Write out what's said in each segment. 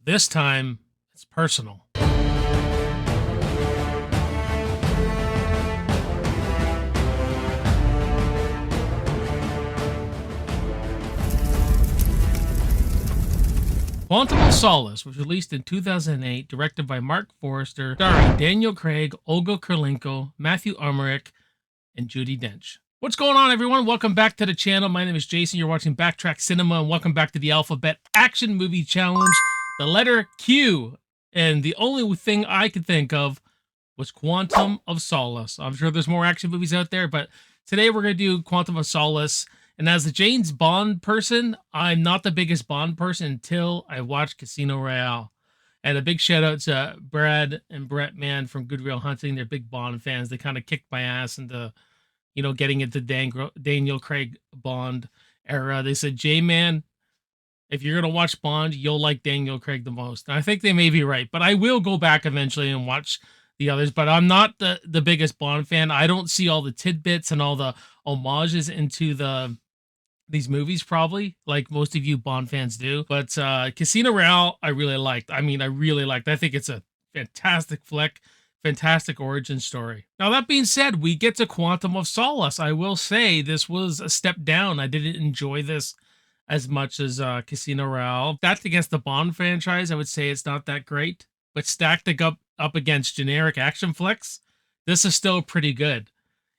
This time, it's personal. Quantum of Solace was released in 2008, directed by Mark Forrester, starring Daniel Craig, Olga Kurylenko, Matthew Armerick, and Judi Dench. What's going on, everyone? Welcome back to the channel. My name is Jason. You're watching BACKTRACK Cinema, and welcome back to the Alphabet Action Movie Challenge. The letter Q, and the only thing I could think of was Quantum of Solace. I'm sure there's more action movies out there, but today we're going to do Quantum of Solace. And as the James Bond person, I'm not the biggest Bond person until I watched Casino Royale. And a big shout out to Brad and Brett, man, from Good Will Hunting. They're big Bond fans. They kind of kicked my ass into, getting into Daniel Craig Bond era. They said, J-Man, if you're going to watch Bond, you'll like Daniel Craig the most. And I think they may be right, but I will go back eventually and watch the others. But I'm not the biggest Bond fan. I don't see all the tidbits and all the homages into these movies, probably, like most of you Bond fans do. But Casino Royale, I really liked. I think it's a fantastic flick, fantastic origin story. Now, that being said, we get to Quantum of Solace. I will say this was a step down. I didn't enjoy this as much as Casino Royale. Stacked against the Bond franchise, I would say it's not that great. But stacked up against generic action flicks, this is still pretty good.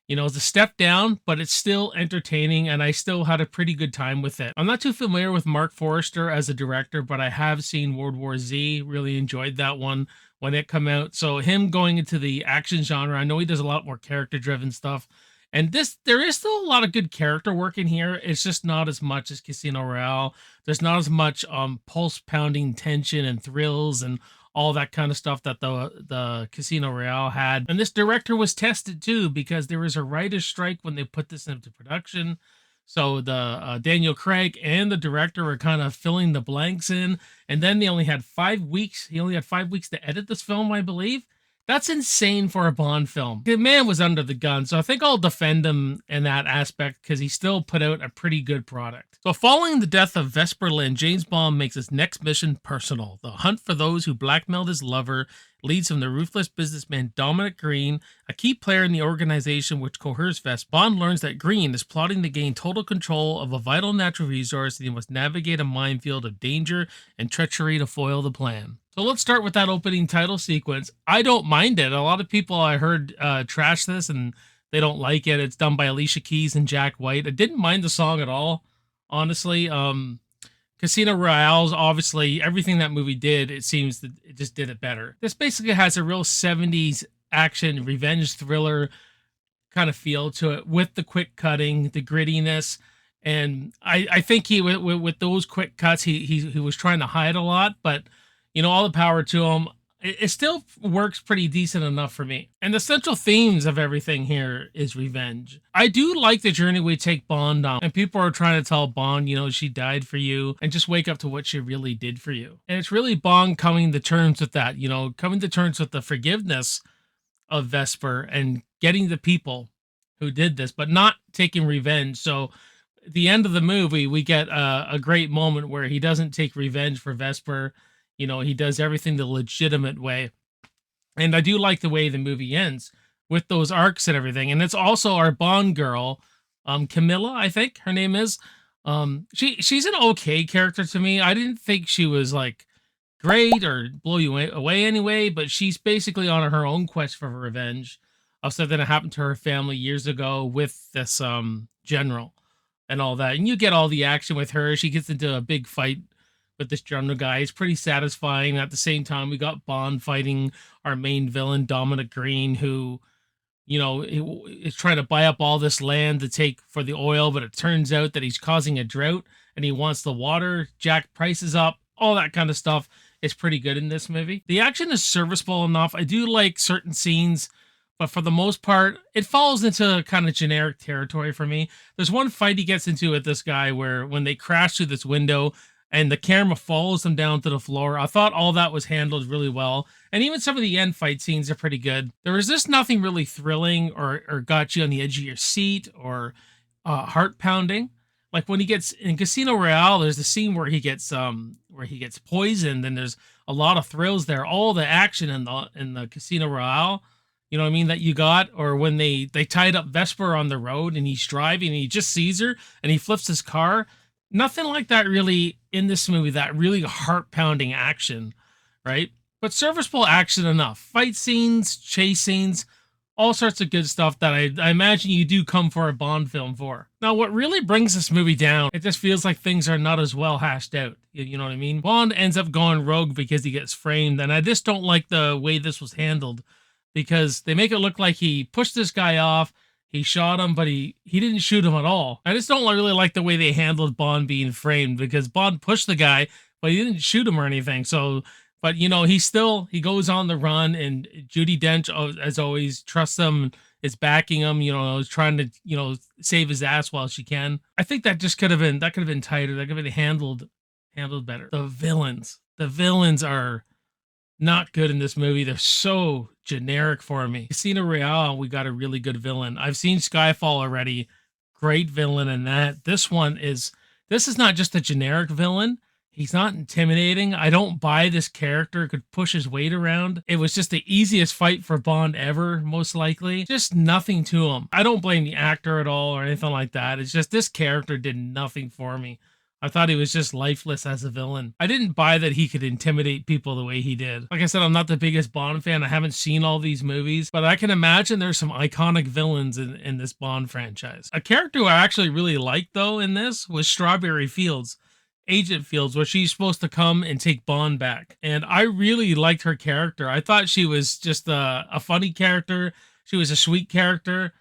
It's a step down, but it's still entertaining, and I still had a pretty good time with it. I'm not too familiar with Mark Forrester as a director, but I have seen World War Z. Really enjoyed that one when it came out. So him going into the action genre, I know he does a lot more character-driven stuff. And there is still a lot of good character work in here. It's just not as much as Casino Royale. There's not as much pulse-pounding tension and thrills and all that kind of stuff that the Casino Royale had. And this director was tested too, because there was a writer's strike when they put this into production. So the Daniel Craig and the director were kind of filling the blanks in. And then they only had 5 weeks. He only had 5 weeks to edit this film, I believe. That's insane for a Bond film. The man was under the gun, so I think I'll defend him in that aspect because he still put out a pretty good product. So following the death of Vesper Lynd, James Bond makes his next mission personal. The hunt for those who blackmailed his lover leads from the ruthless businessman Dominic Green, a key player in the organization which coerces Vesper. Bond learns that Green is plotting to gain total control of a vital natural resource, and he must navigate a minefield of danger and treachery to foil the plan. So let's start with that opening title sequence. I don't mind it. A lot of people I heard trash this and they don't like it. It's done by Alicia Keys and Jack White. I didn't mind the song at all, honestly. Casino Royale's obviously everything that movie did, it seems that it just did it better. This basically has a real 70s action revenge thriller kind of feel to it, with the quick cutting, the grittiness. And I think he with those quick cuts, he was trying to hide a lot, but all the power to him. It still works pretty decent enough for me. And the central themes of everything here is revenge. I do like the journey we take Bond on. And people are trying to tell Bond, she died for you. And just wake up to what she really did for you. And it's really Bond coming to terms with that. Coming to terms with the forgiveness of Vesper and getting the people who did this, but not taking revenge. So at the end of the movie, we get a great moment where he doesn't take revenge for Vesper. He does everything the legitimate way. And I do like the way the movie ends with those arcs and everything. And it's also our Bond girl, Camilla, I think her name is. She's an okay character to me. I didn't think she was like great or blow you away anyway, but she's basically on her own quest for revenge of something that happened to her family years ago with this general and all that. And you get all the action with her. She gets into a big fight with this general guy. It's pretty satisfying. At the same time, we got Bond fighting our main villain, Dominic Green, who, is trying to buy up all this land to take for the oil, but it turns out that he's causing a drought and he wants the water. Jack prices up, all that kind of stuff is pretty good in this movie. The action is serviceable enough. I do like certain scenes, but for the most part, it falls into kind of generic territory for me. There's one fight he gets into with this guy where when they crash through this window, and the camera follows them down to the floor. I thought all that was handled really well. And even some of the end fight scenes are pretty good. There was just nothing really thrilling or got you on the edge of your seat or heart pounding. Like when he gets in Casino Royale, there's the scene where he gets poisoned, and there's a lot of thrills there. All the action in the Casino Royale, you know what I mean, that you got, or when they tied up Vesper on the road and he's driving and he just sees her and he flips his car. Nothing like that really in this movie, that really heart-pounding action, right? But serviceable action enough. Fight scenes, chase scenes, all sorts of good stuff that I imagine you do come for a Bond film for. Now, what really brings this movie down, it just feels like things are not as well hashed out. You know what I mean? Bond ends up going rogue because he gets framed, and I just don't like the way this was handled, because they make it look like he pushed this guy off, he shot him, but he didn't shoot him at all. I just don't really like the way they handled Bond being framed, because Bond pushed the guy, but he didn't shoot him or anything. So, but you know, he goes on the run, and Judi Dench, as always, trusts him, is backing him, you know, is trying to, you know, save his ass while she can. I think that just could have been tighter. That could have been handled better. The villains are not good in this movie. They're so generic for me. Casino Royale, we got a really good villain. I've seen Skyfall already. Great villain in that. This is not just a generic villain. He's not intimidating. I don't buy this character could push his weight around. It was just the easiest fight for Bond ever, most likely. Just nothing to him. I don't blame the actor at all or anything like that. It's just this character did nothing for me. I thought he was just lifeless as a villain. I didn't buy that he could intimidate people the way he did. Like I said, I'm not the biggest Bond fan. I haven't seen all these movies, but I can imagine there's some iconic villains in this Bond franchise. A character who I actually really liked, though, in this was Strawberry Fields. Agent Fields, where she's supposed to come and take Bond back. And I really liked her character. I thought she was just a funny character. She was a sweet character.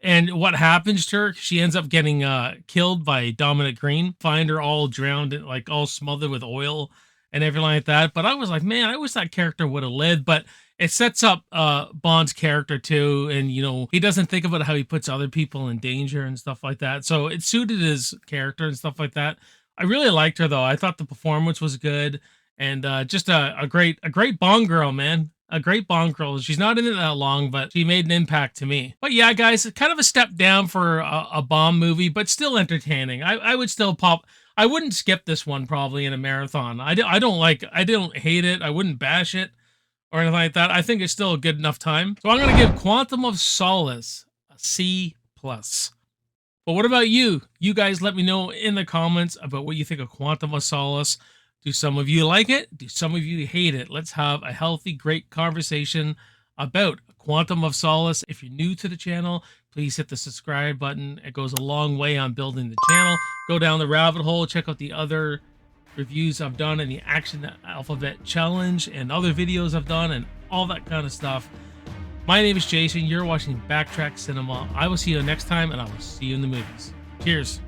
And what happens to her? She ends up getting killed by Dominic Green. Find her all drowned, like all smothered with oil and everything like that. But I was like, man, I wish that character would have lived. But it sets up Bond's character too. And, you know, he doesn't think about how he puts other people in danger and stuff like that. So it suited his character and stuff like that. I really liked her, though. I thought the performance was good, and just a great Bond girl, man. A great Bond girl. She's not in it that long, but she made an impact to me. But yeah, guys, kind of a step down for a Bond movie, but still entertaining. I would still pop. I wouldn't skip this one probably in a marathon. I don't hate it. I wouldn't bash it or anything like that. I think it's still a good enough time. So I'm gonna give Quantum of Solace a C+. But what about you? You guys let me know in the comments about what you think of Quantum of Solace. Do some of you like it? Do some of you hate it? Let's have a healthy, great conversation about Quantum of Solace. If you're new to the channel, please hit the subscribe button. It goes a long way on building the channel. Go down the rabbit hole. Check out the other reviews I've done and the Action Alphabet Challenge and other videos I've done and all that kind of stuff. My name is Jason. You're watching Backtrack Cinema. I will see you next time, and I will see you in the movies. Cheers.